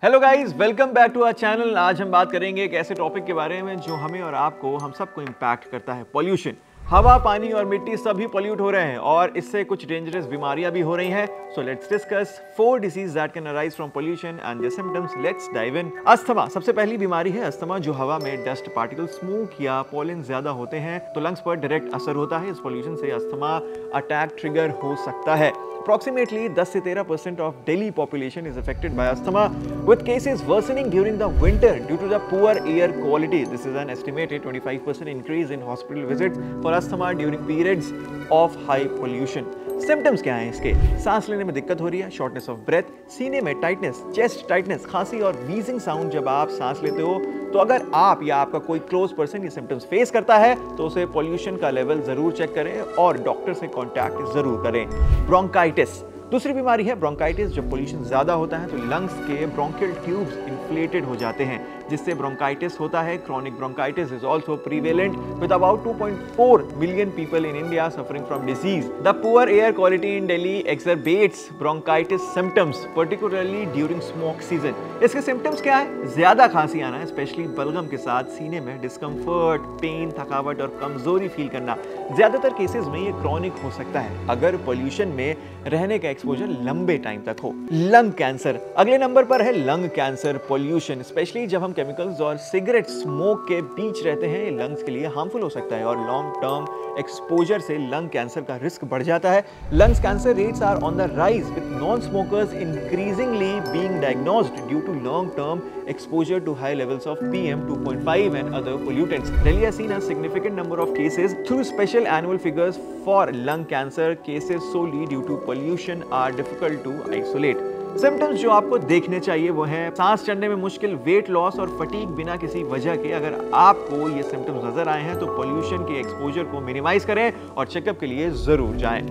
Hello guys, welcome back to our channel. आज हम बात करेंगे एक ऐसे टॉपिक के बारे में जो हमें और आपको, हम सबको इम्पैक्ट करता है। पॉल्यूशन। हवा, पानी और मिट्टी सभी पॉल्यूट हो रहे हैं और इससे कुछ डेंजरस बीमारियां भी हो रही हैं। So let's discuss 4 disease that can arise from pollution and their symptoms. Let's dive in. Asthma सबसे पहली बीमारी है। अस्थमा जो हवा में डस्ट पार्टिकल, स्मोक या पॉलन ज्यादा होते हैं तो लंग्स पर डायरेक्ट असर होता है। इस पॉल्यूशन से अस्थमा अटैक ट्रिगर हो सकता है। Approximately 10 से 13% of Delhi population is affected by asthma, with cases worsening during the winter due to the poor air quality. This is an estimated 25% increase in hospital visits for asthma during periods of high pollution. Symptoms क्या हैं इसके? सांस लेने में दिक्कत हो रही है, शॉर्टनेस ऑफ ब्रेथ, सीने में टाइटनेस, चेस्ट टाइटनेस, खांसी और वीजिंग साउंड जब आप सांस लेते हो। तो अगर आप या आपका कोई क्लोज पर्सन ये सिम्टम्स फेस करता है तो उसे पॉल्यूशन का लेवल जरूर चेक करें और डॉक्टर से कांटेक्ट जरूर करें। ब्रोंकाइटिस दूसरी बीमारी है। ब्रोंकाइटिस जब पोल्यूशन ज्यादा होता है तो लंग्स के ब्रोंकियल ट्यूब्स इन्फ्लेटेड हो जाते हैं, जिससे ब्रोंकाइटिस होता है। Chronic bronchitis is also prevalent with about 2.4 million people in India suffering from disease. The poor air quality in Delhi exacerbates bronchitis symptoms, particularly during smoke season. इसके symptoms क्या है? ज्यादा खांसी आना, स्पेशली बलगम के साथ, सीने में डिस्कम्फर्ट, पेन, थकावट और कमजोरी फील करना। ज्यादातर केसेस में ये क्रॉनिक हो सकता है अगर पोल्यूशन में रहने का एक्सपोजर लंबे टाइम तक हो। लंग कैंसर अगले नंबर पर है। लंग कैंसर पॉल्यूशन, स्पेशली जब हम केमिकल्स और सिगरेट स्मोक के बीच रहते हैं, ये लंग्स के लिए हार्मफुल हो सकता है और लॉन्ग टर्म एक्सपोजर से लंग कैंसर का रिस्क बढ़ जाता है। Lungs cancer rates are on the rise with non smokers increasingly being diagnosed due to long term exposure to high levels of PM 2.5 and other pollutants. Delhi has seen a significant number of cases through special annual figures for lung cancer. Cases solely due to pollution are difficult to isolate. Symptoms जो आपको देखने चाहिए वो है सांस चढ़ने में मुश्किल, वेट लॉस और फटीग बिना किसी वजह के। अगर आपको ये सिम्टम्स नजर आए हैं तो पॉल्यूशन के एक्सपोजर को मिनिमाइज करें और चेकअप के लिए जरूर जाएं।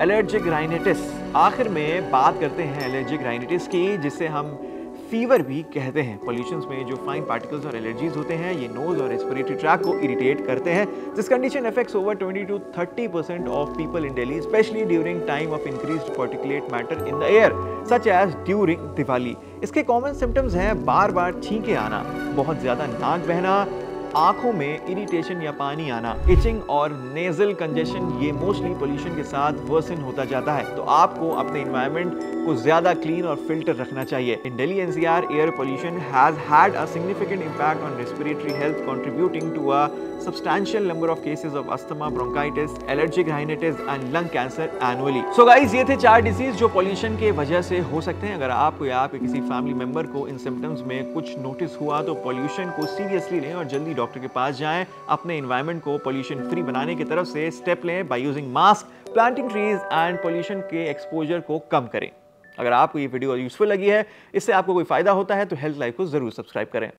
एलर्जिक राइनाइटिस आखिर में बात करते हैं एलर्जिक राइनाइटिस की, जिसे हम फीवर भी कहते हैं। पॉल्यूशन में जो फाइन पार्टिकल्स और एलर्जीज होते हैं ये नोज और रेस्पिरेटरी ट्रैक्ट को इरिटेट करते हैं। This condition affects over 20 to 30% of people in Delhi, specially during time of increased particulate matter in the air such as during Diwali. इसके कॉमन सिम्टम्स हैं बार बार छींके आना, बहुत ज्यादा नाक बहना, आंखों में इरिटेशन या पानी आना, इचिंग और नेजल कंजेशन। ये मोस्टली पोल्यूशन के साथ वर्सन होता जाता है। तो आपको अपने एनवायरनमेंट को ज्यादा क्लीन और फिल्टर रखना चाहिए। In Delhi NCR air pollution has had a significant impact on respiratory health, contributing to a substantial number of cases of asthma, bronchitis, allergic rhinitis and lung cancer annually. So guys, ये थे 4 disease जो pollution के वजह से हो सकते हैं। अगर आपको या आपके किसी फैमिली मेंबर को इन सिम्टम्स में कुछ नोटिस हुआ तो पॉल्यूशन को सीरियसली लें और जल्दी डॉक्टर के पास जाएं। अपने एनवायरनमेंट को पॉल्यूशन फ्री बनाने की तरफ से स्टेप लें by using mask, planting trees and pollution के एक्सपोजर को कम करें। अगर आपको ये वीडियो यूजफुल लगी है, इससे आपको कोई फायदा होता है तो हेल्थ लाइफ को जरूर सब्सक्राइब करें।